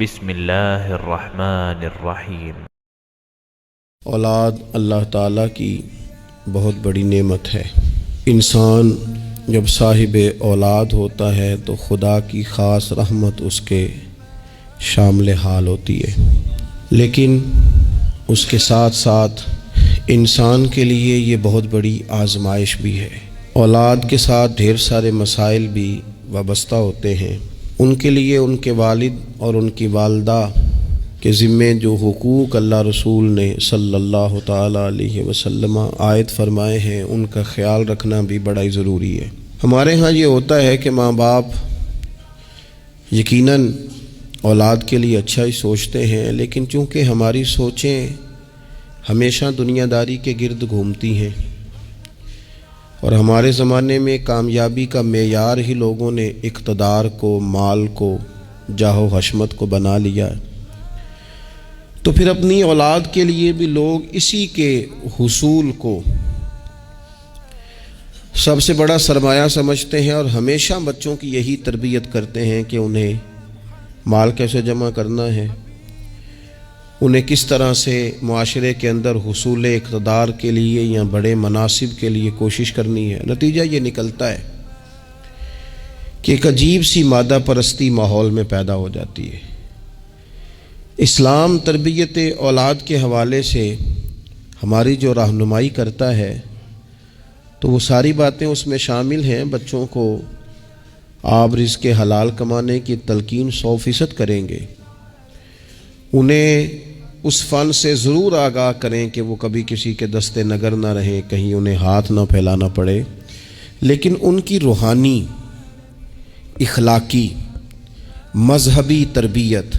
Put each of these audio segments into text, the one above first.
بسم اللہ الرحمن الرحیم۔ اولاد اللہ تعالیٰ کی بہت بڑی نعمت ہے۔ انسان جب صاحب اولاد ہوتا ہے تو خدا کی خاص رحمت اس کے شامل حال ہوتی ہے، لیکن اس کے ساتھ ساتھ انسان کے لیے یہ بہت بڑی آزمائش بھی ہے۔ اولاد کے ساتھ ڈھیر سارے مسائل بھی وابستہ ہوتے ہیں۔ ان کے لیے ان کے والد اور ان کی والدہ کے ذمے جو حقوق اللہ رسول نے صلی اللہ تعالیٰ علیہ وسلم عائد فرمائے ہیں، ان کا خیال رکھنا بھی بڑا ہی ضروری ہے۔ ہمارے ہاں یہ ہوتا ہے کہ ماں باپ یقیناً اولاد کے لیے اچھا ہی سوچتے ہیں، لیکن چونکہ ہماری سوچیں ہمیشہ دنیا داری کے گرد گھومتی ہیں اور ہمارے زمانے میں کامیابی کا معیار ہی لوگوں نے اقتدار کو، مال کو، جاہ و حشمت کو بنا لیا ہے، تو پھر اپنی اولاد کے لیے بھی لوگ اسی کے حصول کو سب سے بڑا سرمایہ سمجھتے ہیں اور ہمیشہ بچوں کی یہی تربیت کرتے ہیں کہ انہیں مال کیسے جمع کرنا ہے، انہیں کس طرح سے معاشرے کے اندر حصول اقتدار کے لیے یا بڑے مناصب کے لیے کوشش کرنی ہے۔ نتیجہ یہ نکلتا ہے کہ ایک عجیب سی مادہ پرستی ماحول میں پیدا ہو جاتی ہے۔ اسلام تربیت اولاد کے حوالے سے ہماری جو رہنمائی کرتا ہے تو وہ ساری باتیں اس میں شامل ہیں۔ بچوں کو آپ رزق حلال کمانے کی تلقین 100% کریں گے، انہیں اس فن سے ضرور آگاہ کریں کہ وہ کبھی کسی کے دستے نگر نہ رہیں، کہیں انہیں ہاتھ نہ پھیلانا پڑے، لیکن ان کی روحانی، اخلاقی، مذہبی تربیت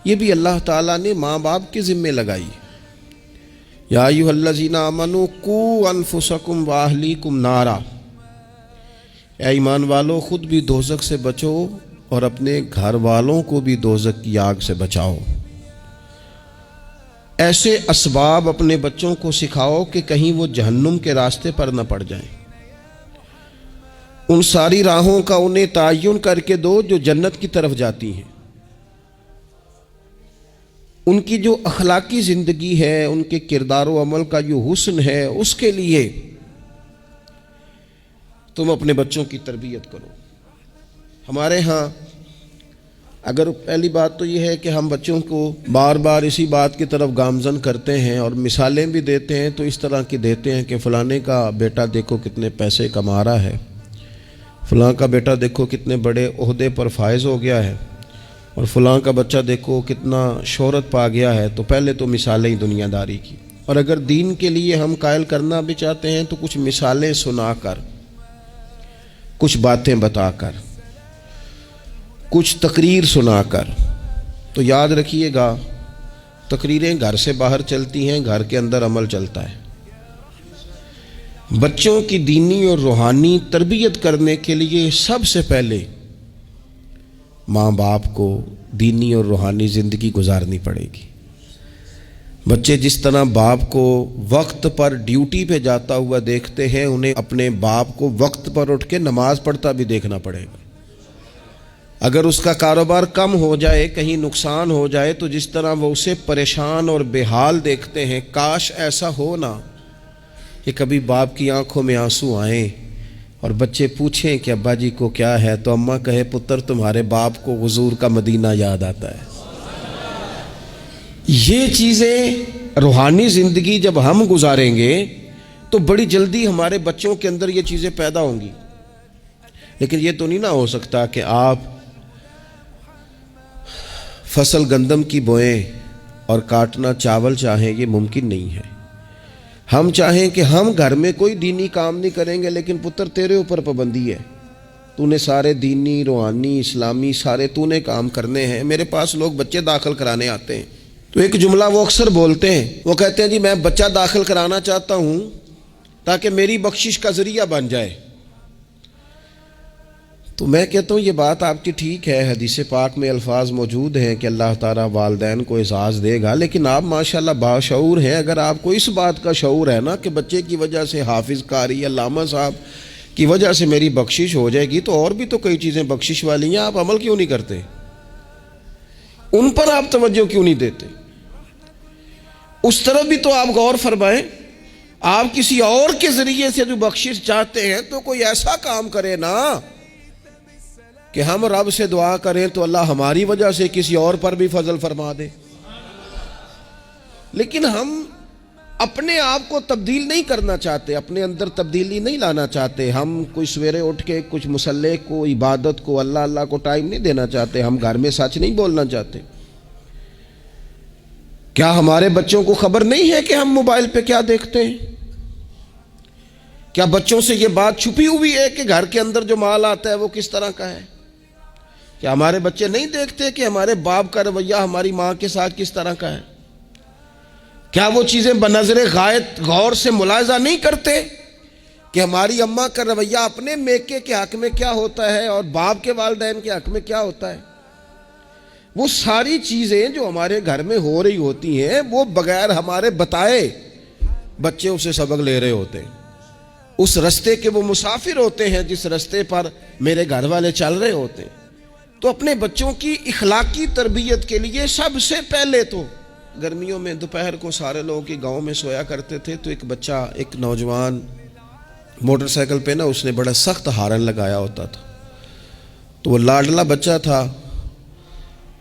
یہ بھی اللہ تعالیٰ نے ماں باپ کے ذمے لگائی۔ یا ایھا الذین آمنوا قوا انفسکم واہلیکم نارا، اے ایمان والو خود بھی دوزخ سے بچو اور اپنے گھر والوں کو بھی دوزخ کی آگ سے بچاؤ۔ ایسے اسباب اپنے بچوں کو سکھاؤ کہ کہیں وہ جہنم کے راستے پر نہ پڑ جائیں۔ ان ساری راہوں کا انہیں تعین کر کے دو جو جنت کی طرف جاتی ہیں۔ ان کی جو اخلاقی زندگی ہے، ان کے کردار و عمل کا جو حسن ہے، اس کے لیے تم اپنے بچوں کی تربیت کرو۔ ہمارے ہاں اگر پہلی بات تو یہ ہے کہ ہم بچوں کو بار بار اسی بات کی طرف گامزن کرتے ہیں اور مثالیں بھی دیتے ہیں، تو اس طرح کی دیتے ہیں کہ فلانے کا بیٹا دیکھو کتنے پیسے کما رہا ہے، فلاں کا بیٹا دیکھو کتنے بڑے عہدے پر فائز ہو گیا ہے، اور فلاں کا بچہ دیکھو کتنا شہرت پا گیا ہے۔ تو پہلے تو مثالیں ہی دنیا داری کی، اور اگر دین کے لیے ہم قائل کرنا بھی چاہتے ہیں تو کچھ مثالیں سنا کر، کچھ باتیں بتا کر، کچھ تقریر سنا کر۔ تو یاد رکھیے گا، تقریریں گھر سے باہر چلتی ہیں، گھر کے اندر عمل چلتا ہے۔ بچوں کی دینی اور روحانی تربیت کرنے کے لیے سب سے پہلے ماں باپ کو دینی اور روحانی زندگی گزارنی پڑے گی۔ بچے جس طرح باپ کو وقت پر ڈیوٹی پہ جاتا ہوا دیکھتے ہیں، انہیں اپنے باپ کو وقت پر اٹھ کے نماز پڑھتا بھی دیکھنا پڑے گا۔ اگر اس کا کاروبار کم ہو جائے، کہیں نقصان ہو جائے، تو جس طرح وہ اسے پریشان اور بے حال دیکھتے ہیں، کاش ایسا ہو نا کہ کبھی باپ کی آنکھوں میں آنسو آئیں اور بچے پوچھیں کہ ابا جی کو کیا ہے، تو اماں کہے پتر تمہارے باپ کو حضور کا مدینہ یاد آتا ہے۔ یہ چیزیں روحانی زندگی جب ہم گزاریں گے تو بڑی جلدی ہمارے بچوں کے اندر یہ چیزیں پیدا ہوں گی۔ لیکن یہ تو نہیں نہ ہو سکتا کہ آپ فصل گندم کی بوئیں اور کاٹنا چاول چاہیں، یہ ممکن نہیں ہے۔ ہم چاہیں کہ ہم گھر میں کوئی دینی کام نہیں کریں گے، لیکن پتر تیرے اوپر پابندی ہے، تو نے سارے دینی، روحانی، اسلامی سارے تو نے کام کرنے ہیں۔ میرے پاس لوگ بچے داخل کرانے آتے ہیں تو ایک جملہ وہ اکثر بولتے ہیں، وہ کہتے ہیں جی میں بچہ داخل کرانا چاہتا ہوں تاکہ میری بخشش کا ذریعہ بن جائے۔ تو میں کہتا ہوں یہ بات آپ کی ٹھیک ہے، حدیث پاک میں الفاظ موجود ہیں کہ اللہ تعالیٰ والدین کو اعزاز دے گا، لیکن آپ ماشاءاللہ باشعور ہیں۔ اگر آپ کو اس بات کا شعور ہے نا کہ بچے کی وجہ سے حافظ قاری علامہ صاحب کی وجہ سے میری بخشش ہو جائے گی، تو اور بھی تو کئی چیزیں بخشش والی ہیں، آپ عمل کیوں نہیں کرتے؟ ان پر آپ توجہ کیوں نہیں دیتے؟ اس طرف بھی تو آپ غور فرمائیں. آپ کسی اور کے ذریعے سے جو بخشش چاہتے ہیں تو کوئی ایسا کام کرے نا کہ ہم رب سے دعا کریں تو اللہ ہماری وجہ سے کسی اور پر بھی فضل فرما دے. لیکن ہم اپنے آپ کو تبدیل نہیں کرنا چاہتے، اپنے اندر تبدیلی نہیں لانا چاہتے. ہم کوئی سویرے اٹھ کے کچھ مصلی کو، عبادت کو، اللہ کو ٹائم نہیں دینا چاہتے. ہم گھر میں سچ نہیں بولنا چاہتے. کیا ہمارے بچوں کو خبر نہیں ہے کہ ہم موبائل پہ کیا دیکھتے ہیں؟ کیا بچوں سے یہ بات چھپی ہوئی ہے کہ گھر کے اندر جو مال آتا ہے وہ کس طرح کا ہے؟ کیا ہمارے بچے نہیں دیکھتے کہ ہمارے باپ کا رویہ ہماری ماں کے ساتھ کس طرح کا ہے؟ کیا وہ چیزیں بنظر غائب غور سے ملاحظہ نہیں کرتے کہ ہماری اماں کا رویہ اپنے میکے کے حق میں کیا ہوتا ہے اور باپ کے والدین کے حق میں کیا ہوتا ہے؟ وہ ساری چیزیں جو ہمارے گھر میں ہو رہی ہوتی ہیں وہ بغیر ہمارے بتائے بچے اسے سبق لے رہے ہوتے ہیں. اس رستے کے وہ مسافر ہوتے ہیں جس رستے پر میرے گھر والے چل رہے ہوتے ہیں. تو اپنے بچوں کی اخلاقی تربیت کے لیے سب سے پہلے تو گرمیوں میں دوپہر کو سارے لوگ ہی گاؤں میں سویا کرتے تھے تو ایک بچہ، ایک نوجوان موٹر سائیکل پہ نا اس نے بڑا سخت ہارن لگایا ہوتا تھا. تو وہ لاڈلا بچہ تھا،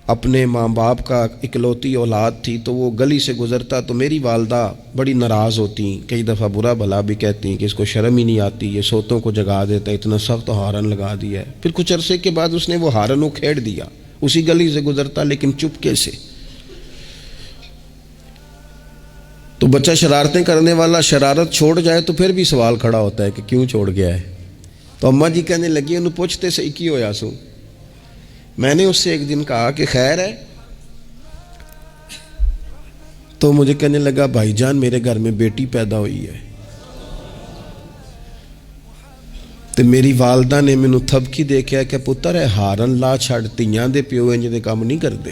اپنے ماں باپ کا اکلوتی اولاد تھی. تو وہ گلی سے گزرتا تو میری والدہ بڑی ناراض ہوتی، کئی دفعہ برا بھلا بھی کہتی کہ اس کو شرم ہی نہیں آتی، یہ سوتوں کو جگا دیتا، اتنا سخت ہارن لگا دیا ہے. پھر کچھ عرصے کے بعد اس نے وہ ہارن اکھیڑ دیا. اسی گلی سے گزرتا لیکن چپکے سے. تو بچہ شرارتیں کرنے والا شرارت چھوڑ جائے تو پھر بھی سوال کھڑا ہوتا ہے کہ کیوں چھوڑ گیا ہے. تو اماں جی کہنے لگی انہوں پوچھتے صحیح کی ہویا سو. میں نے اس سے ایک دن کہا کہ خیر ہے؟ تو مجھے کہنے لگا بھائی جان میرے گھر میں بیٹی پیدا ہوئی ہے. تو میری والدہ نے مینوں تھبکی دے کے کہ پتر ہے ہارن لا چھڑ، تیاں دے پیو انج دے کام نہیں کردے.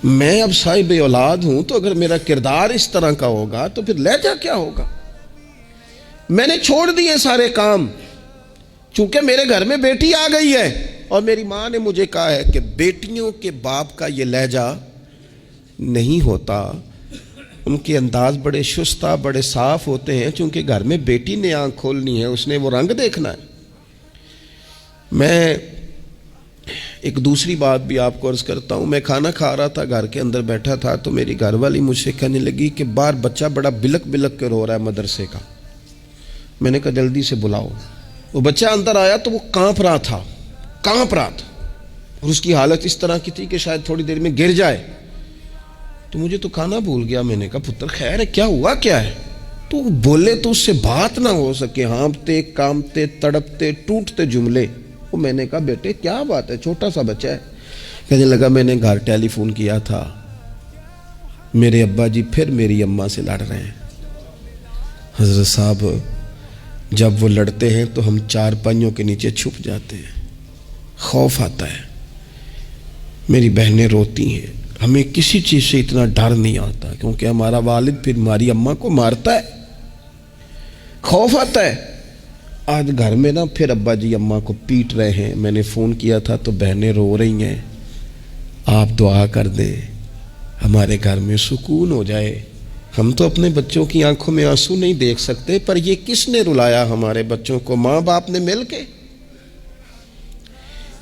میں اب صاحب اولاد ہوں تو اگر میرا کردار اس طرح کا ہوگا تو پھر لہجہ کیا ہوگا؟ میں نے چھوڑ دیے سارے کام چونکہ میرے گھر میں بیٹی آ گئی ہے اور میری ماں نے مجھے کہا ہے کہ بیٹیوں کے باپ کا یہ لہجہ نہیں ہوتا. ان کے انداز بڑے شستہ، بڑے صاف ہوتے ہیں چونکہ گھر میں بیٹی نے آنکھ کھولنی ہے، اس نے وہ رنگ دیکھنا ہے. میں ایک دوسری بات بھی آپ کو عرض کرتا ہوں. میں کھانا کھا رہا تھا، گھر کے اندر بیٹھا تھا تو میری گھر والی مجھ سے کہنے لگی کہ باہر بچہ بڑا بلک بلک کے رو رہا ہے مدرسے کا. میں نے کہا جلدی سے بلاؤ. وہ بچہ اندر آیا تو وہ کانپ رہا تھا اور اس کی حالت اس طرح کی تھی کہ شاید تھوڑی دیر میں گر جائے. تو مجھے تو کھانا بھول گیا. میں نے کہا پتر خیر ہے، کیا ہوا کیا ہے؟ تو بولے تو اس سے بات نہ ہو سکے، ہانپتے کانپتے تڑپتے ٹوٹتے جملے. وہ میں نے کہا بیٹے کیا بات ہے، چھوٹا سا بچہ ہے. کہنے لگا میں نے گھر ٹیلی فون کیا تھا، میرے ابا جی پھر میری اماں سے لڑ رہے ہیں. حضرت صاحب جب وہ لڑتے ہیں تو ہم چار پائیوں کے نیچے چھپ جاتے ہیں، خوف آتا ہے. میری بہنیں روتی ہیں، ہمیں کسی چیز سے اتنا ڈر نہیں آتا کیونکہ ہمارا والد پھر ہماری اماں کو مارتا ہے. خوف آتا ہے. آج گھر میں نا پھر ابا جی اماں کو پیٹ رہے ہیں. میں نے فون کیا تھا تو بہنیں رو رہی ہیں، آپ دعا کر دیں ہمارے گھر میں سکون ہو جائے. ہم تو اپنے بچوں کی آنکھوں میں آنسو نہیں دیکھ سکتے، پر یہ کس نے رلایا ہمارے بچوں کو؟ ماں باپ نے مل کے.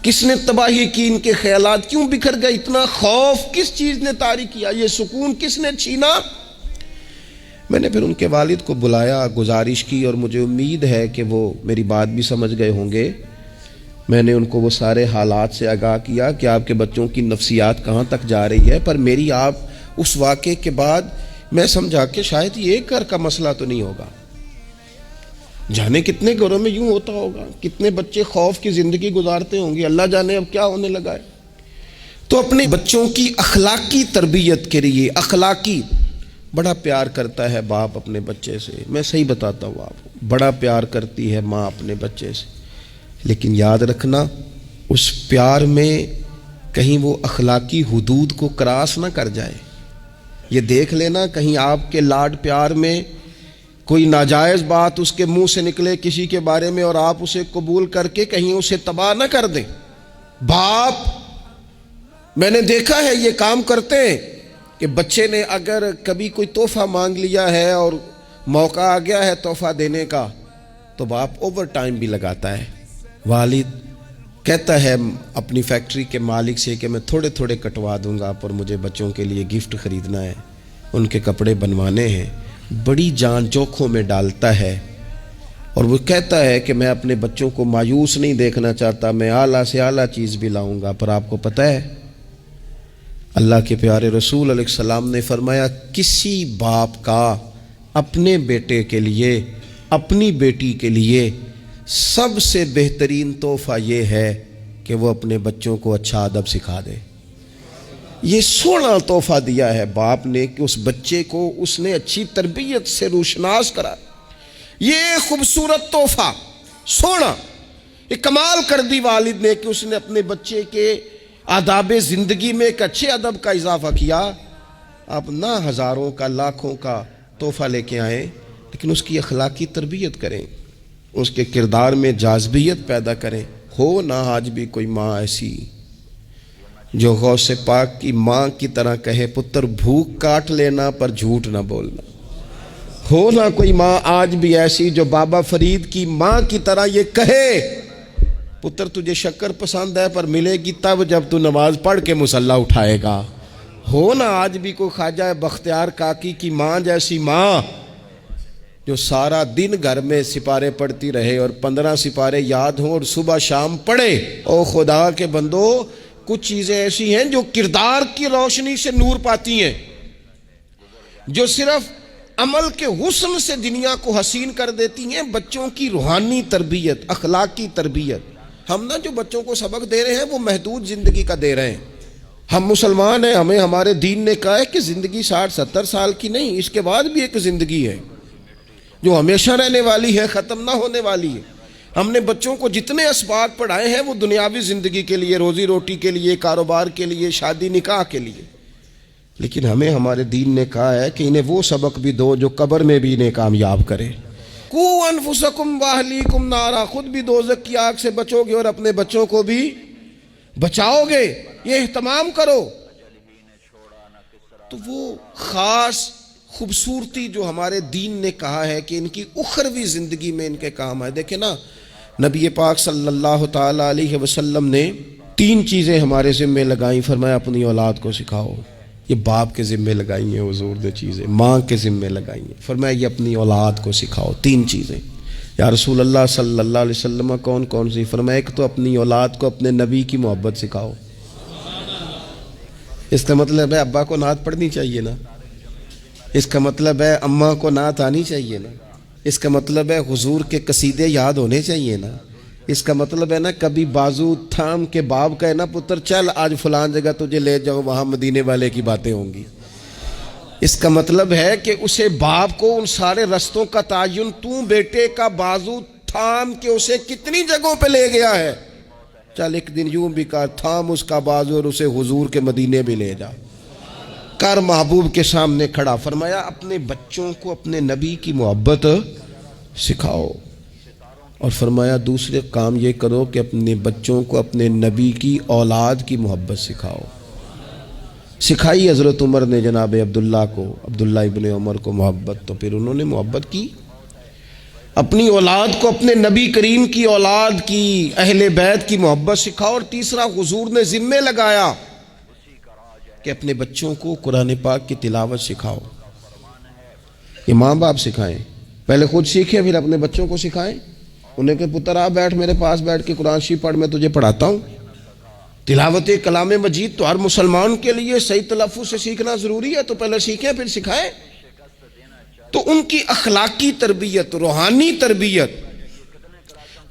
کس نے تباہی کی؟ ان کے خیالات کیوں بکھر گئے؟ اتنا خوف کس چیز نے طاری کیا؟ یہ سکون کس نے چھینا؟ میں نے پھر ان کے والد کو بلایا، گزارش کی، اور مجھے امید ہے کہ وہ میری بات بھی سمجھ گئے ہوں گے. میں نے ان کو وہ سارے حالات سے آگاہ کیا کہ آپ کے بچوں کی نفسیات کہاں تک جا رہی ہے. پر میری آپ اس واقعے کے بعد میں سمجھا کہ شاید یہ ایک گھر کا مسئلہ تو نہیں ہوگا، جانے کتنے گھروں میں یوں ہوتا ہوگا، کتنے بچے خوف کی زندگی گزارتے ہوں گے، اللہ جانے اب کیا ہونے لگا ہے. تو اپنے بچوں کی اخلاقی تربیت کے لیے اخلاقی بڑا پیار کرتا ہے باپ اپنے بچے سے. میں صحیح بتاتا ہوں آپ کو، بڑا پیار کرتی ہے ماں اپنے بچے سے. لیکن یاد رکھنا اس پیار میں کہیں وہ اخلاقی حدود کو کراس نہ کر جائے. یہ دیکھ لینا کہیں آپ کے لاڈ پیار میں کوئی ناجائز بات اس کے منہ سے نکلے کسی کے بارے میں اور آپ اسے قبول کر کے کہیں اسے تباہ نہ کر دیں. باپ میں نے دیکھا ہے یہ کام کرتے ہیں کہ بچے نے اگر کبھی کوئی تحفہ مانگ لیا ہے اور موقع آ گیا ہے تحفہ دینے کا تو باپ اوور ٹائم بھی لگاتا ہے. والد کہتا ہے اپنی فیکٹری کے مالک سے کہ میں تھوڑے تھوڑے کٹوا دوں گا پر مجھے بچوں کے لیے گفٹ خریدنا ہے، ان کے کپڑے بنوانے ہیں. بڑی جان جوکھوں میں ڈالتا ہے اور وہ کہتا ہے کہ میں اپنے بچوں کو مایوس نہیں دیکھنا چاہتا، میں اعلیٰ سے اعلیٰ چیز بھی لاؤں گا. پر آپ کو پتہ ہے اللہ کے پیارے رسول علیہ السلام نے فرمایا کسی باپ کا اپنے بیٹے کے لیے، اپنی بیٹی کے لیے سب سے بہترین تحفہ یہ ہے کہ وہ اپنے بچوں کو اچھا ادب سکھا دے. یہ سونا تحفہ دیا ہے باپ نے کہ اس بچے کو اس نے اچھی تربیت سے روشناس کرا. یہ خوبصورت تحفہ سونا یہ کمال کر دی والد نے کہ اس نے اپنے بچے کے آداب زندگی میں ایک اچھے ادب کا اضافہ کیا. آپ نہ ہزاروں کا لاکھوں کا تحفہ لے کے آئیں لیکن اس کی اخلاقی تربیت کریں، اس کے کردار میں جاذبیت پیدا کریں. ہو نہ آج بھی کوئی ماں ایسی جو غوث پاک کی ماں کی طرح کہے پتر بھوک کاٹ لینا پر جھوٹ نہ بولنا. ہو نہ کوئی ماں آج بھی ایسی جو بابا فرید کی ماں کی طرح یہ کہے پتر تجھے شکر پسند ہے پر ملے گی تب جب تو نماز پڑھ کے مصلی اٹھائے گا. ہو نہ آج بھی کوئی خواجہ بختیار کاکی کی ماں جیسی ماں جو سارا دن گھر میں سپارے پڑھتی رہے اور 15 سپارے یاد ہوں اور صبح شام پڑھے. او خدا کے بندو کچھ چیزیں ایسی ہیں جو کردار کی روشنی سے نور پاتی ہیں، جو صرف عمل کے حسن سے دنیا کو حسین کر دیتی ہیں. بچوں کی روحانی تربیت، اخلاقی تربیت، ہم جو بچوں کو سبق دے رہے ہیں وہ محدود زندگی کا دے رہے ہیں. ہم مسلمان ہیں، ہمیں ہمارے دین نے کہا ہے کہ زندگی 60-70 سال کی نہیں، اس کے بعد بھی ایک زندگی ہے جو ہمیشہ رہنے والی ہے، ختم نہ ہونے والی ہے. ہم نے بچوں کو جتنے اسباق پڑھائے ہیں وہ دنیاوی زندگی کے لیے، روزی روٹی کے لیے، کاروبار کے لیے، شادی نکاح کے لیے. لیکن ہمیں ہمارے دین نے کہا ہے کہ انہیں وہ سبق بھی دو جو قبر میں بھی انہیں کامیاب کرے. قُوا أَنفُسَكُمْ وَأَهْلِيكُمْ نَارًا، خود بھی دوزخ کی آگ سے بچو گے اور اپنے بچوں کو بھی بچاؤ گے. یہ اہتمام کرو. تو وہ خاص خوبصورتی جو ہمارے دین نے کہا ہے کہ ان کی اخروی زندگی میں ان کے کام آئے. دیکھیں نا نبی پاک صلی اللہ تعالی علیہ وسلم نے 3 چیزیں ہمارے ذمے لگائیں. فرمایا اپنی اولاد کو سکھاؤ. یہ باپ کے ذمے لگائی ہیں حضور نے چیزیں، ماں کے ذمے لگائی ہیں. فرمایا یہ اپنی اولاد کو سکھاؤ. 3 چیزیں. یا رسول اللہ صلی اللہ علیہ وسلم کون کون سی؟ فرمایا ایک تو اپنی اولاد کو اپنے نبی کی محبت سکھاؤ. اس کا مطلب ہے ابا کو نعت پڑھنی چاہیے نا، اس کا مطلب ہے اماں کو نعت آنی چاہیے نا، اس کا مطلب ہے حضور کے قصیدے یاد ہونے چاہیے نا، اس کا مطلب ہے نا کبھی بازو تھام کے باپ کہے نا پتر چل آج فلان جگہ تجھے لے جاؤ وہاں مدینے والے کی باتیں ہوں گی. اس کا مطلب ہے کہ اسے باپ کو ان سارے رستوں کا تعین تو بیٹے کا بازو تھام کے اسے کتنی جگہوں پہ لے گیا ہے. چل ایک دن یوں بھی کر تھام اس کا بازو اور اسے حضور کے مدینے بھی لے جا کر محبوب کے سامنے کھڑا. فرمایا اپنے بچوں کو اپنے نبی کی محبت سکھاؤ. اور فرمایا دوسرے کام یہ کرو کہ اپنے بچوں کو اپنے نبی کی اولاد کی محبت سکھاؤ. سکھائی حضرت عمر نے جناب عبداللہ کو، عبداللہ ابن عمر کو محبت، تو پھر انہوں نے محبت کی. اپنی اولاد کو اپنے نبی کریم کی اولاد کی، اہل بیت کی محبت سکھاؤ. اور تیسرا حضور نے ذمہ لگایا کہ اپنے بچوں کو قرآن پاک کی تلاوت سکھاؤ. یہ ماں باپ سکھائیں، پہلے خود سیکھیں پھر اپنے بچوں کو سکھائیں. انہیں کہ پتر آ بیٹھ میرے پاس بیٹھ کے قرآن شریف پڑھ، میں تجھے پڑھاتا ہوں. تلاوت کلام مجید تو ہر مسلمان کے لیے صحیح تلفظ سے سیکھنا ضروری ہے، تو پہلے سیکھیں پھر سکھائیں. تو ان کی اخلاقی تربیت، روحانی تربیت،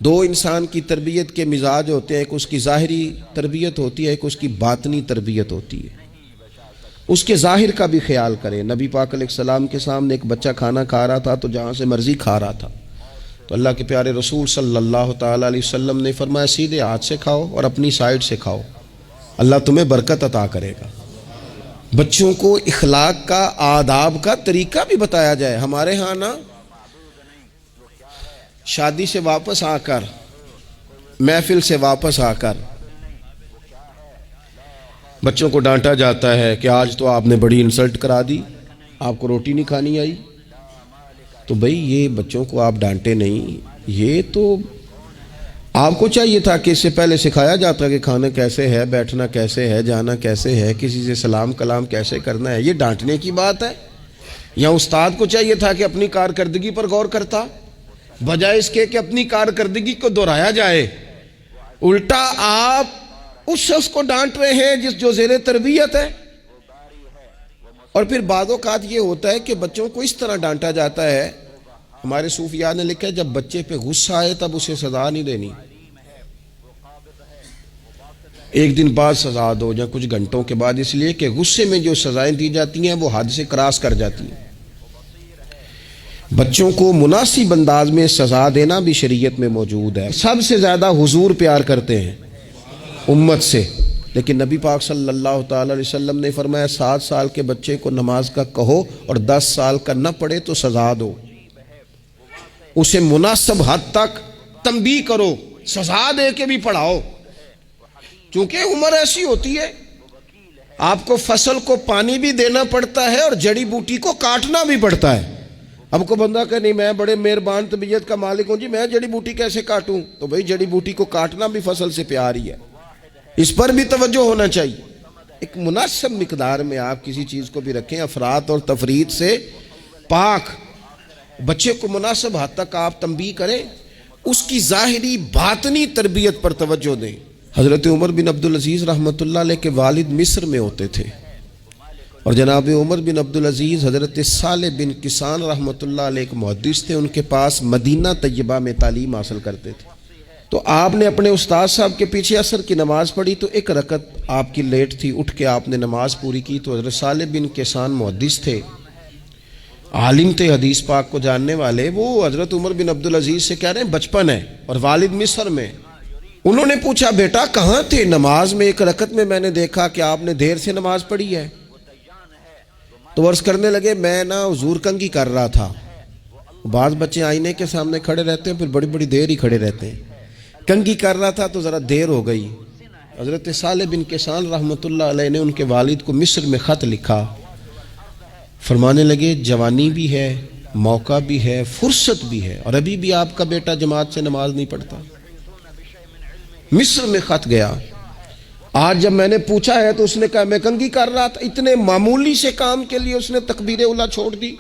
2 انسان کی تربیت کے مزاج ہوتے ہیں، ایک اس کی ظاہری تربیت ہوتی ہے، ایک اس کی باطنی تربیت ہوتی ہے. اس کے ظاہر کا بھی خیال کریں. نبی پاک علیہ السلام کے سامنے ایک بچہ کھانا کھا رہا تھا تو جہاں سے مرضی کھا رہا تھا، تو اللہ کے پیارے رسول صلی اللہ تعالی علیہ وسلم نے فرمایا سیدھے ہاتھ سے کھاؤ اور اپنی سائیڈ سے کھاؤ، اللہ تمہیں برکت عطا کرے گا. بچوں کو اخلاق کا، آداب کا طریقہ بھی بتایا جائے. ہمارے ہاں نا شادی سے واپس آ کر، محفل سے واپس آ کر بچوں کو ڈانٹا جاتا ہے کہ آج تو آپ نے بڑی انسلٹ کرا دی، آپ کو روٹی نہیں کھانی آئی۔ تو بھئی یہ بچوں کو آپ ڈانٹے نہیں، یہ تو آپ کو چاہیے تھا کہ اس سے پہلے سکھایا جاتا کہ کھانا کیسے ہے، بیٹھنا کیسے ہے، جانا کیسے ہے، کسی سے سلام کلام کیسے کرنا ہے۔ یہ ڈانٹنے کی بات ہے؟ یا استاد کو چاہیے تھا کہ اپنی کارکردگی پر غور کرتا، بجائے اس کے کہ اپنی کارکردگی کو دہرایا جائے۔ الٹا آپ اس شخص کو ڈانٹ رہے ہیں جو زیر تربیت ہے۔ اور پھر بعض اوقات یہ ہوتا ہے کہ بچوں کو اس طرح ڈانٹا جاتا ہے، ہمارے صوفیاء نے لکھا ہے جب بچے پہ غصہ آئے تب اسے سزا نہیں دینی، ایک دن بعد سزا دو یا کچھ گھنٹوں کے بعد، اس لیے کہ غصے میں جو سزائیں دی جاتی ہیں وہ حد سے کراس کر جاتی ہیں۔ بچوں کو مناسب انداز میں سزا دینا بھی شریعت میں موجود ہے۔ سب سے زیادہ حضور پیار کرتے ہیں امت سے، لیکن نبی پاک صلی اللہ تعالی علیہ وسلم نے فرمایا 7 سال کے بچے کو نماز کا کہو اور 10 سال کا نہ پڑھے تو سزا دو، اسے مناسب حد تک تنبیہ کرو، سزا دے کے بھی پڑھاؤ، چونکہ عمر ایسی ہوتی ہے آپ کو فصل کو پانی بھی دینا پڑتا ہے اور جڑی بوٹی کو کاٹنا بھی پڑتا ہے۔ اب کو بندہ کہ نہیں میں بڑے مہربان طبیعت کا مالک ہوں جی، میں جڑی بوٹی کیسے کاٹوں؟ تو بھئی جڑی بوٹی کو کاٹنا بھی فصل سے پیار ہی ہے، اس پر بھی توجہ ہونا چاہیے۔ ایک مناسب مقدار میں آپ کسی چیز کو بھی رکھیں، افراط اور تفریط سے پاک، بچے کو مناسب حد تک آپ تنبیہ کریں، اس کی ظاہری باطنی تربیت پر توجہ دیں۔ حضرت عمر بن عبدالعزیز رحمۃ اللہ علیہ کے والد مصر میں ہوتے تھے، اور جناب عمر بن عبدالعزیز حضرت صالح بن کسان رحمۃ اللہ علیہ ایک محدث تھے، ان کے پاس مدینہ طیبہ میں تعلیم حاصل کرتے تھے۔ تو آپ نے اپنے استاد صاحب کے پیچھے عصر کی نماز پڑھی تو ایک رکعت آپ کی لیٹ تھی، اٹھ کے آپ نے نماز پوری کی تو حضرت صالح بن کسان محدث تھے، عالم تھے، حدیث پاک کو جاننے والے، وہ حضرت عمر بن عبدالعزیز سے کہہ رہے ہیں بچپن ہے اور والد مصر میں۔ انہوں نے پوچھا بیٹا کہاں تھے؟ نماز میں ایک رکعت میں نے دیکھا کہ آپ نے دیر سے نماز پڑھی ہے۔ تو عرض کرنے لگے میں حضور کنگھی کر رہا تھا۔ بعض بچے آئینے کے سامنے کھڑے رہتے ہیں پھر بڑی بڑی دیر ہی کھڑے رہتے ہیں، کنگھی کر رہا تھا تو ذرا دیر ہو گئی۔ حضرت صالح بن کسان رحمۃ اللہ علیہ نے ان کے والد کو مصر میں خط لکھا، فرمانے لگے جوانی بھی ہے، موقع بھی ہے، فرصت بھی ہے، اور ابھی بھی آپ کا بیٹا جماعت سے نماز نہیں پڑھتا۔ مصر میں خط گیا، آج جب میں نے پوچھا ہے تو اس نے کہا میں کنگھی کر رہا تھا۔ اتنے معمولی سے کام کے لیے اس نے تکبیر اولیٰ چھوڑ دی۔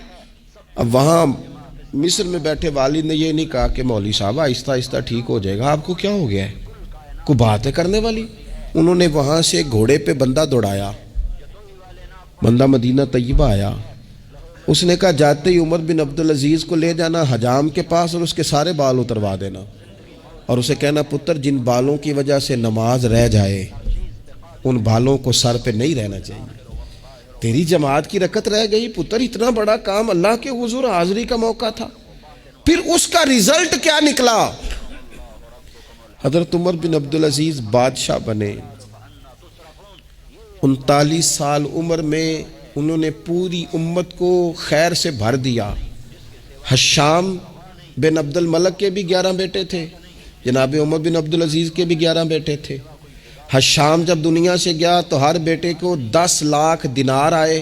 اب وہاں مصر میں بیٹھے والد نے یہ نہیں کہا کہ مولوی صاحب آہستہ آہستہ ٹھیک ہو جائے گا، آپ کو کیا ہو گیا ہے، کوئی بات ہے کرنے والی؟ انہوں نے وہاں سے گھوڑے پہ بندہ دوڑایا، بندہ مدینہ طیبہ آیا، اس نے کہا جاتے ہی عمر بن عبدالعزیز کو لے جانا حجام کے پاس اور اس کے سارے بال اتروا دینا، اور اسے کہنا پتر جن بالوں کی وجہ سے نماز رہ جائے ان بالوں کو سر پہ نہیں رہنا چاہیے، تیری جماعت کی رکعت رہ گئی پتر، اتنا بڑا کام، اللہ کے حضور حاضری کا موقع تھا۔ پھر اس کا ریزلٹ کیا نکلا؟ حضرت عمر بن عبدالعزیز بادشاہ بنے، 39 سال عمر میں انہوں نے پوری امت کو خیر سے بھر دیا۔ حشام بن عبد الملک کے بھی 11 بیٹے تھے، جناب عمر بن عبدالعزیز کے بھی 11 بیٹے تھے۔ حشام جب دنیا سے گیا تو ہر بیٹے کو 10 لاکھ دینار آئے،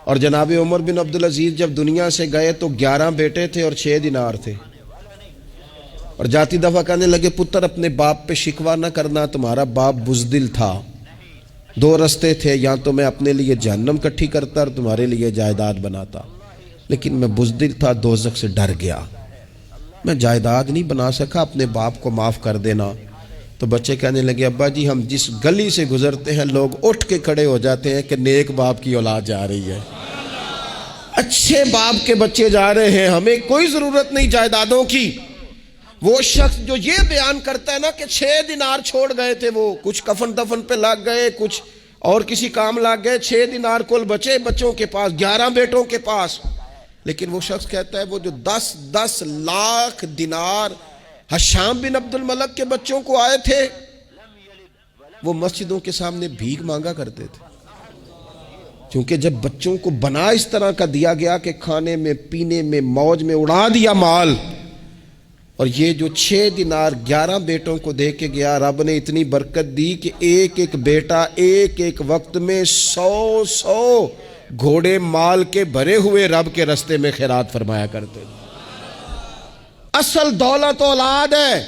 اور جناب عمر بن عبدالعزیز جب دنیا سے گئے تو 11 بیٹے تھے اور 6 دینار تھے، اور جاتی دفعہ کہنے لگے پتر اپنے باپ پہ شکوہ نہ کرنا، تمہارا باپ بزدل تھا، 2 رستے تھے، یا تو میں اپنے لیے جہنم کٹھی کرتا اور تمہارے لیے جائیداد بناتا، لیکن میں بزدل تھا، دوزخ سے ڈر گیا، میں جائیداد نہیں بنا سکا، اپنے باپ کو معاف کر دینا۔ تو بچے کہنے لگے ابا جی ہم جس گلی سے گزرتے ہیں لوگ اٹھ کے کھڑے ہو جاتے ہیں کہ نیک باپ کی اولاد جا رہی ہے، اچھے باپ کے بچے جا رہے ہیں، ہمیں کوئی ضرورت نہیں جائیدادوں کی۔ وہ شخص جو یہ بیان کرتا ہے نا کہ 6 دینار چھوڑ گئے تھے، وہ کچھ کفن دفن پہ لگ گئے، کچھ اور کسی کام لگ گئے، 6 دینار کل بچے بچوں کے پاس، 11 بیٹوں کے پاس، لیکن وہ شخص کہتا ہے وہ جو 10 لاکھ دینار حشام بن عبد الملک کے بچوں کو آئے تھے، وہ مسجدوں کے سامنے بھیک مانگا کرتے تھے، کیونکہ جب بچوں کو بنا اس طرح کا دیا گیا کہ کھانے میں پینے میں موج میں اڑا دیا مال، اور یہ جو 6 دینار 11 بیٹوں کو دے کے گیا، رب نے اتنی برکت دی کہ ایک ایک بیٹا ایک ایک وقت میں 100 گھوڑے مال کے بھرے ہوئے رب کے رستے میں خیرات فرمایا کرتے۔ اصل دولت اولاد ہے،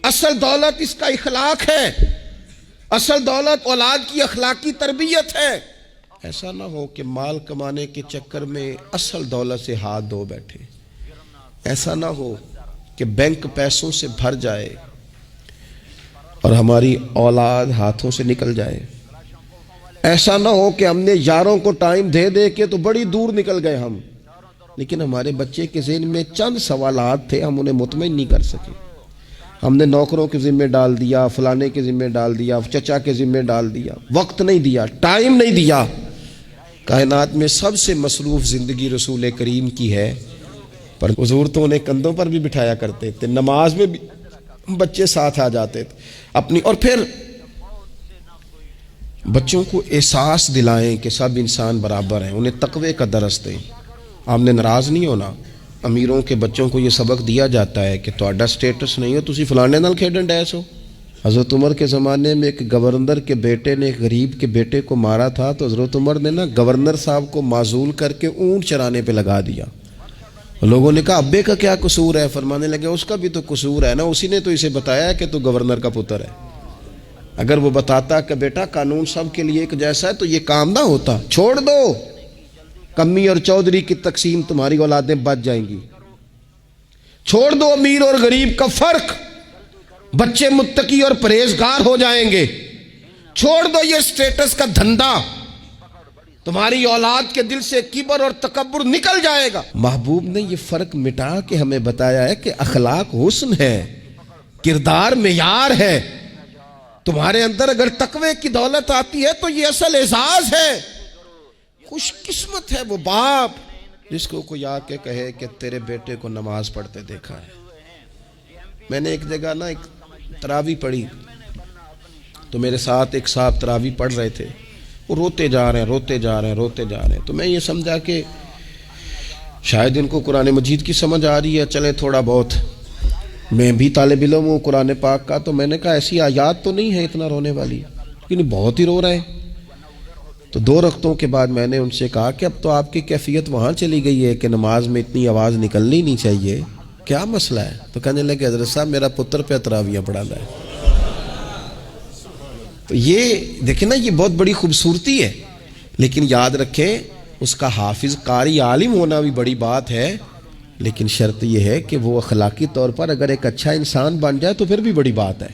اصل دولت اس کا اخلاق ہے، اصل دولت اولاد کی اخلاقی تربیت ہے۔ ایسا نہ ہو کہ مال کمانے کے چکر میں اصل دولت سے ہاتھ دھو بیٹھے، ایسا نہ ہو کہ بینک پیسوں سے بھر جائے اور ہماری اولاد ہاتھوں سے نکل جائے، ایسا نہ ہو کہ ہم نے یاروں کو ٹائم دے دے کے تو بڑی دور نکل گئے ہم، لیکن ہمارے بچے کے ذہن میں چند سوالات تھے، ہم انہیں مطمئن نہیں کر سکے، ہم نے نوکروں کے ذمہ ڈال دیا، فلانے کے ذمہ ڈال دیا، چچا کے ذمہ ڈال دیا، وقت نہیں دیا، ٹائم نہیں دیا۔ کائنات میں سب سے مصروف زندگی رسول کریم کی ہے، پر حضور تو انہیں کندھوں پر بھی بٹھایا کرتے تھے، نماز میں بھی بچے ساتھ آ جاتے تھے اپنی، اور پھر بچوں کو احساس دلائیں کہ سب انسان برابر ہیں، انہیں تقوی کا درس دیں۔ آپ نے ناراض نہیں ہونا، امیروں کے بچوں کو یہ سبق دیا جاتا ہے کہ تہاڈا سٹیٹس نہیں ہو، تسی فلانے نال کھیڈن ڈیس ہو۔ حضرت عمر کے زمانے میں ایک گورنر کے بیٹے نے ایک غریب کے بیٹے کو مارا تھا، تو حضرت عمر نے نا گورنر صاحب کو معزول کر کے اونٹ چرانے پہ لگا دیا۔ لوگوں نے کہا ابے کا کیا قصور ہے؟ فرمانے لگے اس کا بھی تو قصور ہے نا، اسی نے تو اسے بتایا کہ تو گورنر کا پتر ہے، اگر وہ بتاتا کہ بیٹا قانون سب کے لیے ایک جیسا ہے تو یہ کام نہ ہوتا۔ چھوڑ دو، کمی اور چودھری کی تقسیم، تمہاری اولادیں بچ جائیں گی۔ چھوڑ دو امیر اور غریب کا فرق، بچے متقی اور پرہیزگار ہو جائیں گے۔ چھوڑ دو یہ سٹیٹس کا دھندا، تمہاری اولاد کے دل سے کبر اور تکبر نکل جائے گا۔ محبوب نے یہ فرق مٹا کے ہمیں بتایا ہے کہ اخلاق حسن ہے، کردار معیار ہے۔ تمہارے اندر اگر تقوی کی دولت آتی ہے تو یہ اصل اعزاز ہے۔ خوش قسمت ہے وہ باپ جس کو کوئی آ کے کہے کہ تیرے بیٹے کو نماز پڑھتے دیکھا ہے۔ میں نے ایک جگہ نا ایک تراویح پڑھی، تو میرے ساتھ ایک صاحب تراویح پڑھ رہے تھے، وہ روتے جا رہے ہیں، تو میں یہ سمجھا کہ شاید ان کو قرآن مجید کی سمجھ آ رہی ہے، چلیں تھوڑا بہت، میں بھی طالب علم ہوں قرآن پاک کا، تو میں نے کہا ایسی آیات تو نہیں ہے اتنا رونے والی، لیکن بہت ہی رو رہے ہیں۔ تو 2 رکعتوں کے بعد میں نے ان سے کہا کہ اب تو آپ کی کیفیت وہاں چلی گئی ہے کہ نماز میں اتنی آواز نکلنی نہیں چاہیے، کیا مسئلہ ہے؟ تو کہنے لگے حضرت صاحب میرا پتر پہ تراویحاں پڑھانا ہے۔ تو یہ دیکھیں نا، یہ بہت بڑی خوبصورتی ہے، لیکن یاد رکھیں اس کا حافظ قاری عالم ہونا بھی بڑی بات ہے، لیکن شرط یہ ہے کہ وہ اخلاقی طور پر اگر ایک اچھا انسان بن جائے تو پھر بھی بڑی بات ہے۔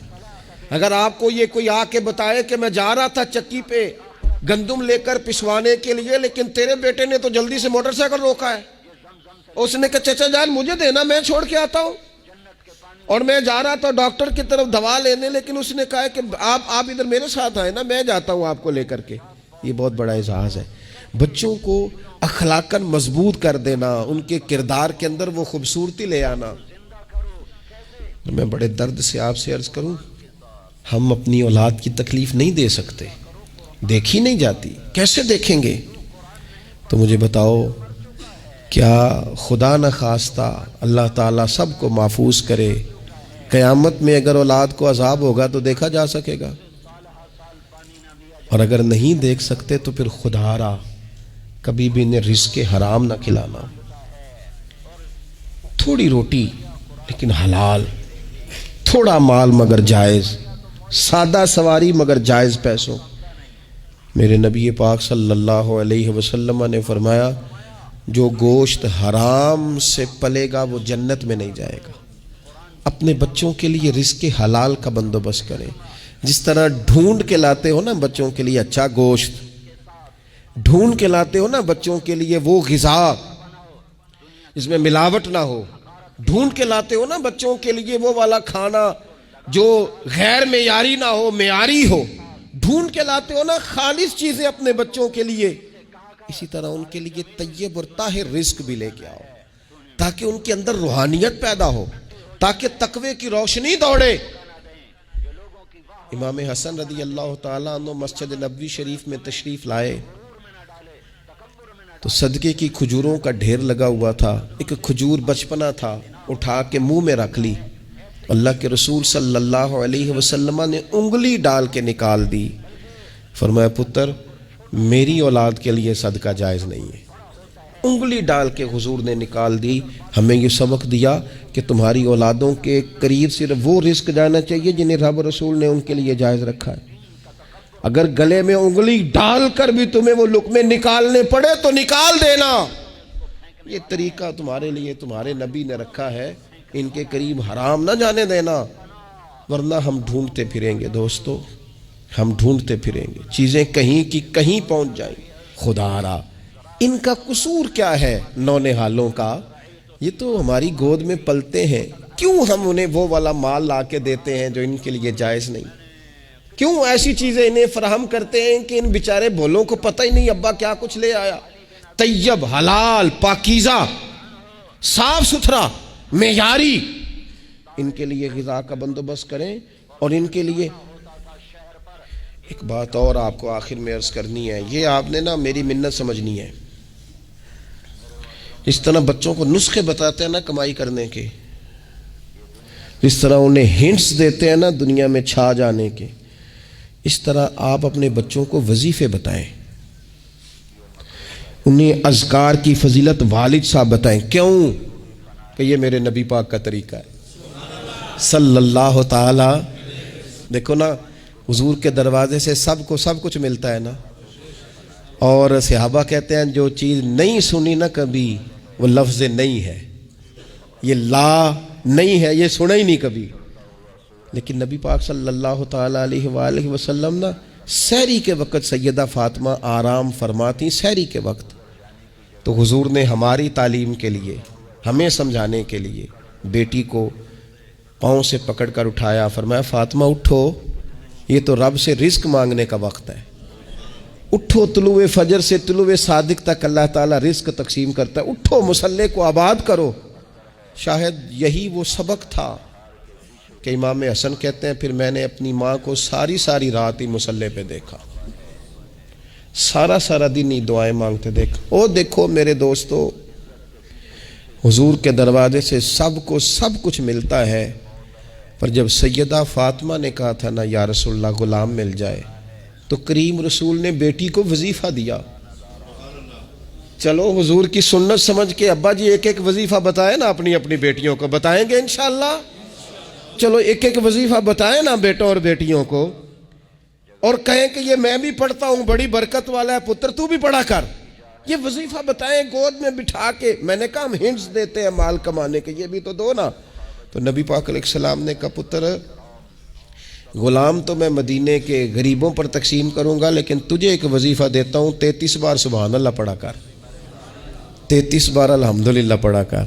اگر آپ کو یہ کوئی آ کے بتائے کہ میں جا رہا تھا چکی پہ گندم لے کر پسوانے کے لیے، لیکن تیرے بیٹے نے تو جلدی سے موٹر سائیکل روکا ہے، اس نے کہا چچا جان مجھے دینا، میں چھوڑ کے آتا ہوں، اور میں جا رہا تھا ڈاکٹر کی طرف دوا لینے، لیکن اس نے کہا کہ آپ ادھر میرے ساتھ آئے نا، میں جاتا ہوں آپ کو لے کر کے۔ یہ بہت بڑا اعزاز ہے، بچوں کو اخلاقاً مضبوط کر دینا، ان کے کردار کے اندر وہ خوبصورتی لے آنا۔ میں بڑے درد سے آپ سے عرض کروں، ہم اپنی اولاد کی تکلیف نہیں دے سکتے، دیکھی نہیں جاتی، کیسے دیکھیں گے؟ تو مجھے بتاؤ، کیا خدا نخواستہ اللہ تعالیٰ سب کو محفوظ کرے، قیامت میں اگر اولاد کو عذاب ہوگا تو دیکھا جا سکے گا؟ اور اگر نہیں دیکھ سکتے تو پھر خدا را کبھی بھی انہیں رزق حرام نہ کھلانا، تھوڑی روٹی لیکن حلال، تھوڑا مال مگر جائز، سادہ سواری مگر جائز پیسوں۔ میرے نبی پاک صلی اللہ علیہ وسلم نے فرمایا جو گوشت حرام سے پلے گا وہ جنت میں نہیں جائے گا۔ اپنے بچوں کے لیے رزق حلال کا بندوبست کریں، جس طرح ڈھونڈ کے لاتے ہو نا بچوں کے لیے اچھا گوشت، ڈھونڈ کے لاتے ہو نا بچوں کے لیے وہ غذا جس میں ملاوٹ نہ ہو، ڈھونڈ کے لاتے ہو نا بچوں کے لیے وہ والا کھانا جو غیر معیاری نہ ہو، معیاری ہو، ڈھونڈ کے لاتے ہو نا خالص چیزیں اپنے بچوں کے لیے، اسی طرح ان کے لیے طیب اور طاہر رزق بھی لے کے آؤ، تاکہ ان کے اندر روحانیت پیدا ہو، تاکہ تقوی کی روشنی دوڑے۔ امام حسن رضی اللہ تعالیٰ عنہ مسجد نبوی شریف میں تشریف لائے تو صدقے کی کھجوروں کا ڈھیر لگا ہوا تھا، ایک کھجور بچپنا تھا، اٹھا کے منہ میں رکھ لی. اللہ کے رسول صلی اللہ علیہ وسلم نے انگلی ڈال کے نکال دی. فرمایا پتر میری اولاد کے لیے صدقہ جائز نہیں ہے. انگلی ڈال کے حضور نے نکال دی. ہمیں یہ سبق دیا کہ تمہاری اولادوں کے قریب صرف وہ رزق جانا چاہیے جنہیں رب رسول نے ان کے لیے جائز رکھا ہے. اگر گلے میں انگلی ڈال کر بھی تمہیں وہ لقمے نکالنے پڑے تو نکال دینا. یہ طریقہ تمہارے لیے تمہارے نبی نے رکھا ہے, ان کے قریب حرام نہ جانے دینا, ورنہ ہم ڈھونڈتے پھریں گے دوستو, ہم ڈھونڈتے پھریں گے, چیزیں کہیں کی کہیں پہنچ جائیں. خدا را ان کا قصور کیا ہے نونہالوں کا؟ یہ تو ہماری گود میں پلتے ہیں, کیوں ہم انہیں وہ والا مال لا کے دیتے ہیں جو ان کے لیے جائز نہیں؟ کیوں ایسی چیزیں انہیں فراہم کرتے ہیں کہ ان بیچارے بھولوں کو پتہ ہی نہیں ابا کیا کچھ لے آیا؟ طیب, حلال, پاکیزہ, صاف ستھرا, معیاری ان کے لیے غذا کا بندوبست کریں. اور ان کے لیے ایک بات اور آپ کو آخر میں عرض کرنی ہے, یہ آپ نے نا میری منت سمجھنی ہے. اس طرح بچوں کو نسخے بتاتے ہیں نا کمائی کرنے کے, اس طرح انہیں ہنٹس دیتے ہیں نا دنیا میں چھا جانے کے, اس طرح آپ اپنے بچوں کو وظیفے بتائیں, انہیں اذکار کی فضیلت والد صاحب بتائیں. کیوں؟ کہ یہ میرے نبی پاک کا طریقہ ہے صلی اللہ تعالی. دیکھو نا حضور کے دروازے سے سب کو سب کچھ ملتا ہے نا. اور صحابہ کہتے ہیں جو چیز نہیں سنی نا کبھی وہ لفظ نہیں ہے, یہ لا نہیں ہے, یہ سنا ہی نہیں کبھی. لیکن نبی پاک صلی اللہ تعالی علیہ وآلہ وسلم نا سحری کے وقت سیدہ فاطمہ آرام فرماتی سحری کے وقت, تو حضور نے ہماری تعلیم کے لیے, ہمیں سمجھانے کے لیے بیٹی کو پاؤں سے پکڑ کر اٹھایا, فرمایا فاطمہ اٹھو, یہ تو رب سے رزق مانگنے کا وقت ہے, اٹھو, طلوع فجر سے طلوع صادق تک اللہ تعالیٰ رزق تقسیم کرتا ہے, اٹھو مصلے کو آباد کرو. شاید یہی وہ سبق تھا کہ امام حسن کہتے ہیں پھر میں نے اپنی ماں کو ساری رات ہی مصلے پہ دیکھا, سارا دن ہی دعائیں مانگتے دیکھا. او دیکھو میرے دوستو, حضور کے دروازے سے سب کو سب کچھ ملتا ہے, پر جب سیدہ فاطمہ نے کہا تھا نا یا رسول اللہ غلام مل جائے, تو کریم رسول نے بیٹی کو وظیفہ دیا. چلو حضور کی سنت سمجھ کے ابا جی ایک ایک وظیفہ بتائیں نا اپنی اپنی بیٹیوں کو, بتائیں گے انشاءاللہ. چلو ایک ایک وظیفہ بتائیں نا بیٹوں اور بیٹیوں کو, اور کہیں کہ یہ میں بھی پڑھتا ہوں, بڑی برکت والا ہے پتر تو بھی پڑھا کر. یہ وظیفہ بتائیں گود میں بٹھا کے. میں نے کہا ہم ہنٹس دیتے ہیں مال کمانے کے, یہ بھی تو دو نا. تو نبی پاک علیہ السلام نے کہا پتر غلام تو میں مدینے کے غریبوں پر تقسیم کروں گا, لیکن تجھے ایک وظیفہ دیتا ہوں, 33 بار سبحان اللہ پڑھا کر, 33 بار الحمدللہ پڑھا کر,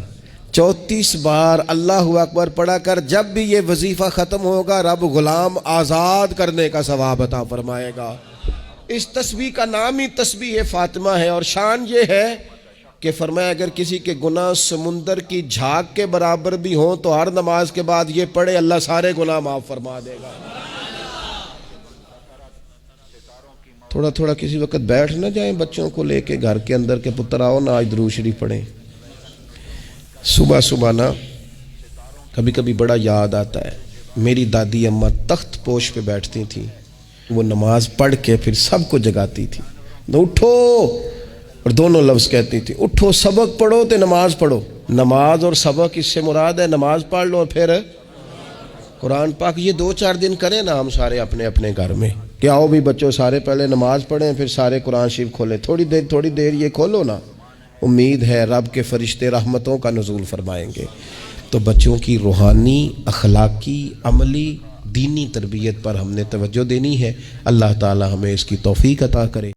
34 بار اللہ اکبر پڑھا کر. جب بھی یہ وظیفہ ختم ہوگا رب غلام آزاد کرنے کا ثواب عطا فرمائے گا. اس تسبیح کا نام ہی تسبیح فاطمہ ہے, اور شان یہ ہے کہ فرمایا اگر کسی کے گناہ سمندر کی جھاگ کے برابر بھی ہوں تو ہر نماز کے بعد یہ پڑھے, اللہ سارے گناہ معاف فرما دے گا. تھوڑا کسی وقت بیٹھ نہ جائیں بچوں کو لے کے گھر کے اندر کہ پتر آؤ نا آج درود شریف پڑھیں. صبح نا کبھی کبھی بڑا یاد آتا ہے, میری دادی اماں تخت پوش پہ بیٹھتی تھیں, وہ نماز پڑھ کے پھر سب کو جگاتی تھی, اٹھو, اور دونوں لفظ کہتی تھی, اٹھو سبق پڑھو تے نماز پڑھو. نماز اور سبق اس سے مراد ہے نماز پڑھ لو اور پھر قرآن پاک. یہ 2-4 دن کریں نا ہم سارے اپنے اپنے گھر میں, کہ آؤ بھی بچوں سارے پہلے نماز پڑھیں پھر سارے قرآن شریف کھولیں, تھوڑی دیر یہ کھولو نا, امید ہے رب کے فرشتے رحمتوں کا نزول فرمائیں گے. تو بچوں کی روحانی, اخلاقی, عملی, دینی تربیت پر ہم نے توجہ دینی ہے. اللہ تعالی ہمیں اس کی توفیق عطا کرے.